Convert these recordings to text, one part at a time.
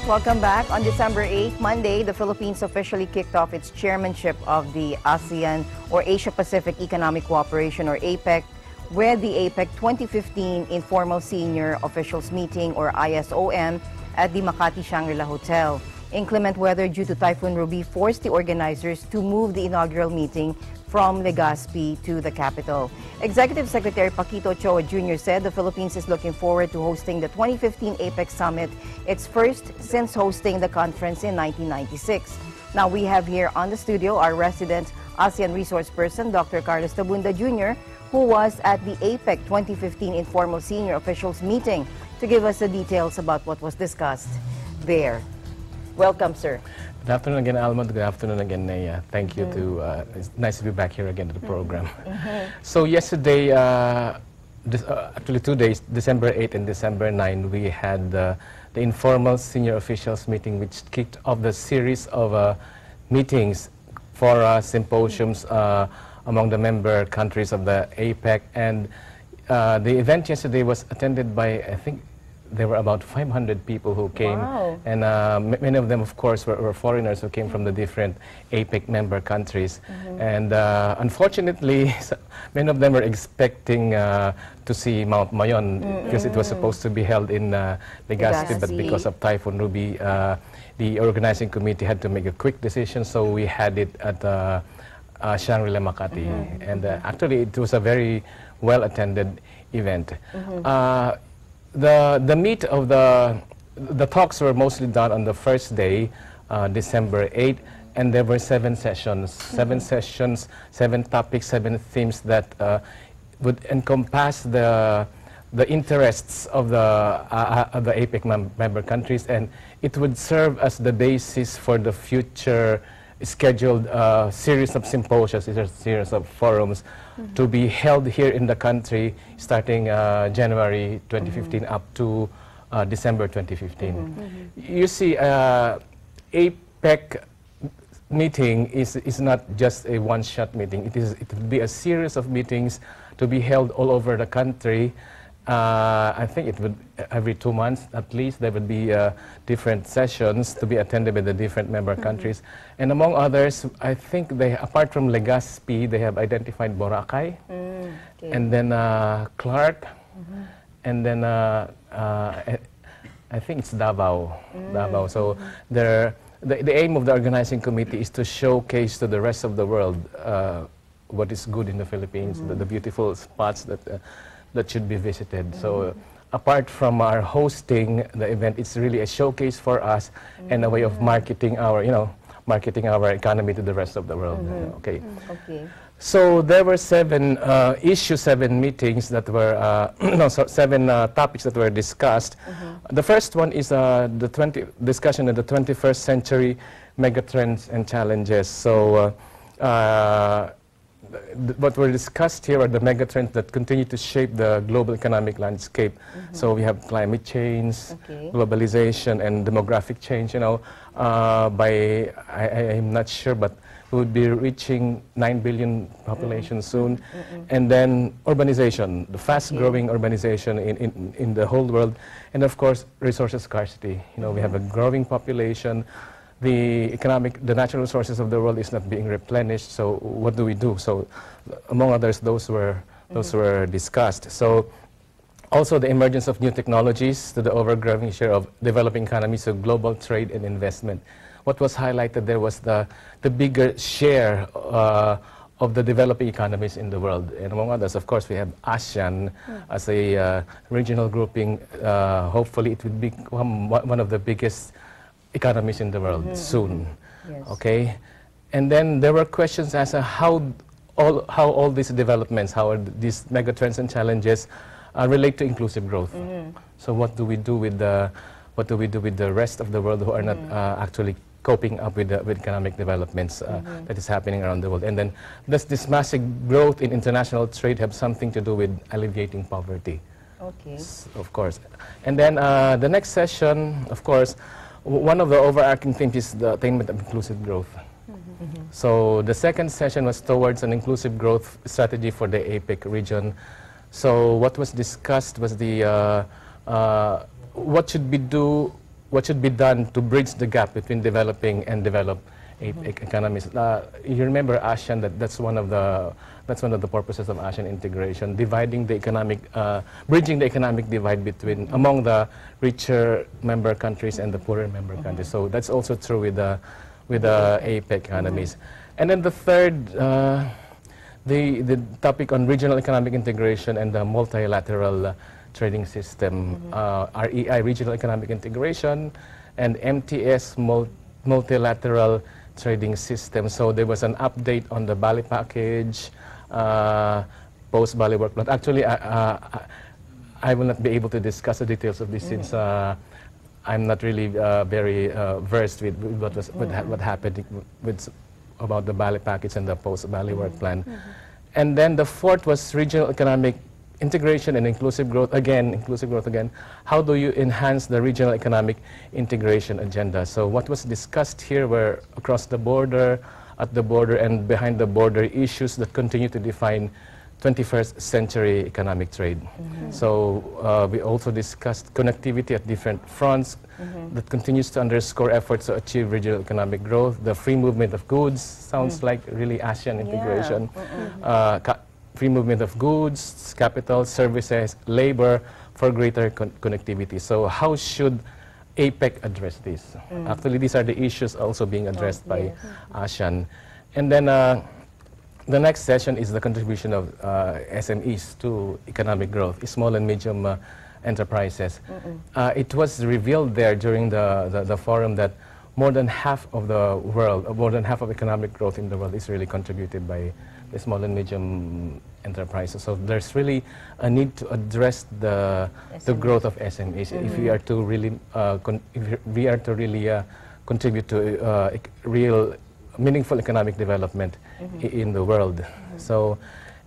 Welcome back. On December 8, Monday, the Philippines officially kicked off its chairmanship of the ASEAN, or Asia-Pacific Economic Cooperation, or APEC, with the APEC 2015 Informal Senior Officials Meeting, or ISOM, at the Makati Shangri-La Hotel. Inclement weather due to Typhoon Ruby forced the organizers to move the inaugural meeting from Legazpi to the capital. Executive Secretary Paquito Ochoa Jr. said the Philippines is looking forward to hosting the 2015 APEC Summit, its first since hosting the conference in 1996. Now we have here on the studio our resident ASEAN resource person, Dr. Carlos Tabunda Jr., who was at the APEC 2015 Informal Senior Officials Meeting to give us the details about what was discussed there. Welcome, sir. Good afternoon again, Alma. Good afternoon again, Naya. Thank you it's nice to be back here again to the program. So yesterday, actually 2 days, December 8 and December 9, we had the informal senior officials meeting, which kicked off the series of meetings for symposiums among the member countries of the APEC. And the event yesterday was attended by, I think, there were about 500 people who came, and many of them, of course, were foreigners who came from the different APEC member countries. And unfortunately, many of them were expecting to see Mount Mayon because it was supposed to be held in Legazpi, but because of Typhoon Ruby, the organizing committee had to make a quick decision, so we had it at Shangri-La Makati. And actually, it was a very well-attended event. The meat of the talks were mostly done on the first day, December 8, and there were 7 sessions, 7 topics, 7 themes that would encompass the interests of the APEC member countries, and it would serve as the basis for the future scheduled series of symposia, a series of forums to be held here in the country starting January 2015 up to December 2015. You see, APEC meeting is not just a one-shot meeting. It will be a series of meetings to be held all over the country. I think it would, every 2 months at least, there would be different sessions to be attended by the different member countries. And among others, I think they, apart from Legazpi, they have identified Boracay, and then Clark, and then I think it's Davao. Davao. So the aim of the organizing committee is to showcase to the rest of the world what is good in the Philippines, the beautiful spots that should be visited. So apart from our hosting the event, it's really a showcase for us and a way of marketing our, marketing our economy to the rest of the world. Okay. So there were 7 meetings that were, 7 topics that were discussed. The first one is the discussion of the 21st century megatrends and challenges. So what were discussed here are the megatrends that continue to shape the global economic landscape. So we have climate change, globalization, and demographic change. I'm not sure, but we would be reaching 9 billion population soon. And then urbanization, the fast-growing urbanization in the whole world, and of course resources scarcity. We have a growing population. The natural resources of the world is not being replenished, so what do we do? So among others, those were discussed. So also the emergence of new technologies to the overgrowing share of developing economies, so global trade and investment. What was highlighted there was the bigger share of the developing economies in the world. And among others, of course, we have ASEAN as a regional grouping. Hopefully it will become one of the biggest economies in the world soon. Okay, and then there were questions as to how all these developments, how these megatrends and challenges relate to inclusive growth. So what do we do with the rest of the world who are not actually coping up with economic developments that is happening around the world? And then does this massive growth in international trade have something to do with alleviating poverty? Of course. And then the next session, of course, one of the overarching themes is the attainment of inclusive growth. So the second session was towards an inclusive growth strategy for the APEC region. So what was discussed was what should we do what should be done to bridge the gap between developing and developed economies. You remember ASEAN, that's one of the purposes of ASEAN integration, dividing the economic, bridging the economic divide between among the richer member countries and the poorer member countries. So that's also true with the APEC economies. And then the third, the topic on regional economic integration and the multilateral trading system, REI, regional economic integration, and MTS, multilateral trading system. So there was an update on the Bali package, post-Bali work plan. Actually, I will not be able to discuss the details of this since I'm not really very versed with what happened about the Bali package and the post-Bali work plan. And then the fourth was regional economic integration and inclusive growth again. How do you enhance the regional economic integration agenda? So what was discussed here were across the border, at the border, and behind the border issues that continue to define 21st century economic trade. So we also discussed connectivity at different fronts that continues to underscore efforts to achieve regional economic growth. The free movement of goods sounds like really ASEAN integration. Free movement of goods, capital, services, labor for greater connectivity. So how should APEC address this? Actually, these are the issues also being addressed by ASEAN. And then the next session is the contribution of SMEs to economic growth, small and medium enterprises. It was revealed there during the forum that more than half of the world, more than half of economic growth in the world is really contributed by the small and medium enterprises. So there's really a need to address the growth of SMEs if we are to really contribute to real meaningful economic development in the world. So,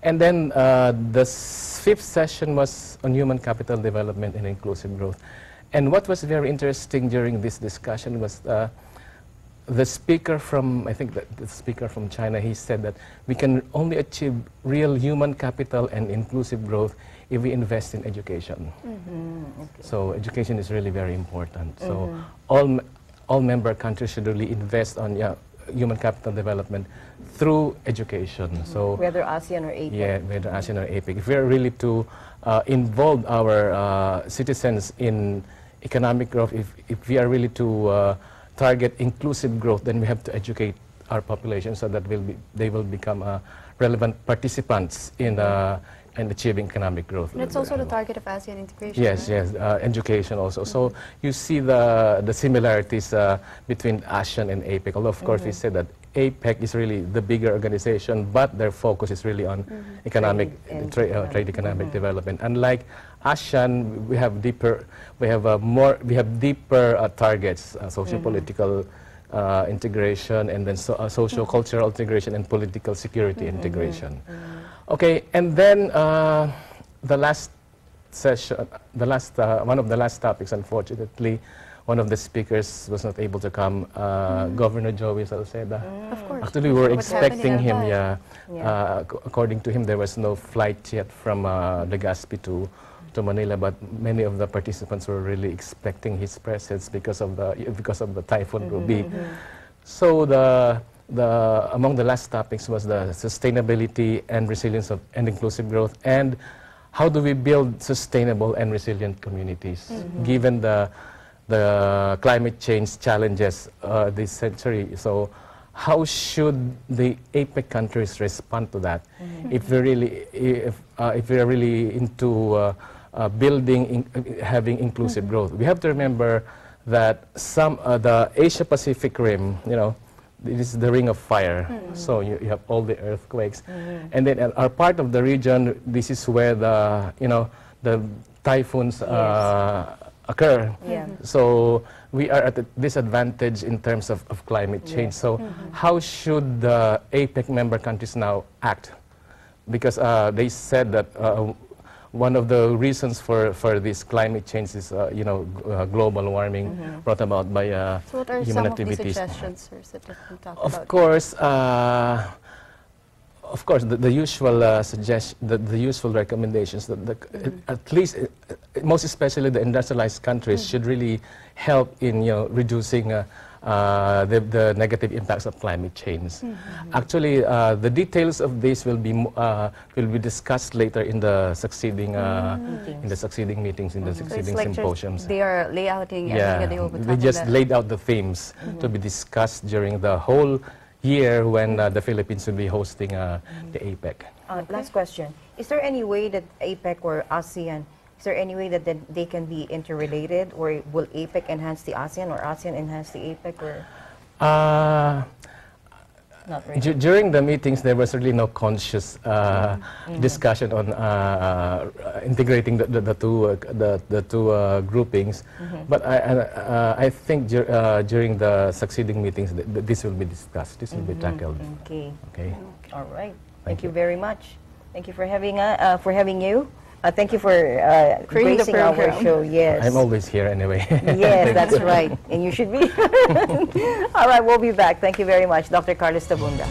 and then the fifth session was on human capital development and inclusive growth. And what was very interesting during this discussion was the speaker from, I think the speaker from China, he said that we can only achieve real human capital and inclusive growth if we invest in education. So education is really very important. So all member countries should really invest on human capital development through education. So whether ASEAN or APEC. Yeah, whether ASEAN or APEC. If we are really to involve our citizens in economic growth, if we are really to target inclusive growth, then we have to educate our population so that they will become relevant participants in achieving economic growth. And it's also the target of ASEAN integration. Yes, right? Yes, education also. So you see the similarities between ASEAN and APEC. Although of course we said that APEC is really the bigger organization, but their focus is really on economic trade economic development. Unlike ASEAN, we have deeper targets, socio-political integration, and then socio-cultural integration and political security integration. Okay, and then the last session, one of the last topics, unfortunately, one of the speakers was not able to come, Governor Joey Salceda. Of course. Actually, we were expecting him, according to him, there was no flight yet from Legazpi to Manila, but many of the participants were really expecting his presence because of the Typhoon Ruby. So among the last topics was the sustainability and resilience and inclusive growth, and how do we build sustainable and resilient communities given the climate change challenges this century. So how should the APEC countries respond to that? If we are really into having inclusive growth, we have to remember that the Asia Pacific Rim, this is the ring of fire. So you have all the earthquakes, and then our part of the region, this is where the typhoons occur. So we are at a disadvantage in terms of climate change. So how should the APEC member countries now act? Because they said that one of the reasons for this climate change is global warming brought about by so what are human some activities. Of the suggestions that you can talk of about? course, of course, the usual the useful recommendations that at least, most especially the industrialized countries, should really help in reducing the negative impacts of climate change. Actually, the details of this will be discussed later in the succeeding meetings, in the succeeding symposiums. They are layouting everything that they will be they talking just about. laid out the themes to be discussed during the whole year when the Philippines will be hosting the APEC. Last question. Is there any way that APEC or ASEAN, is there any way that they can be interrelated, or will APEC enhance the ASEAN or ASEAN enhance the APEC, or not really? During the meetings, there was really no conscious discussion on integrating the two groupings. But I think during the succeeding meetings, this will be discussed. This will be tackled. Okay. Okay. All right. Thank Thank you you. very much. Thank you for having you. Thank you for Creating the gracing our program. show. Yes. I'm always here anyway. Yes, that's right. And you should be. All right, we'll be back. Thank you very much, Dr. Carlos Tabunda.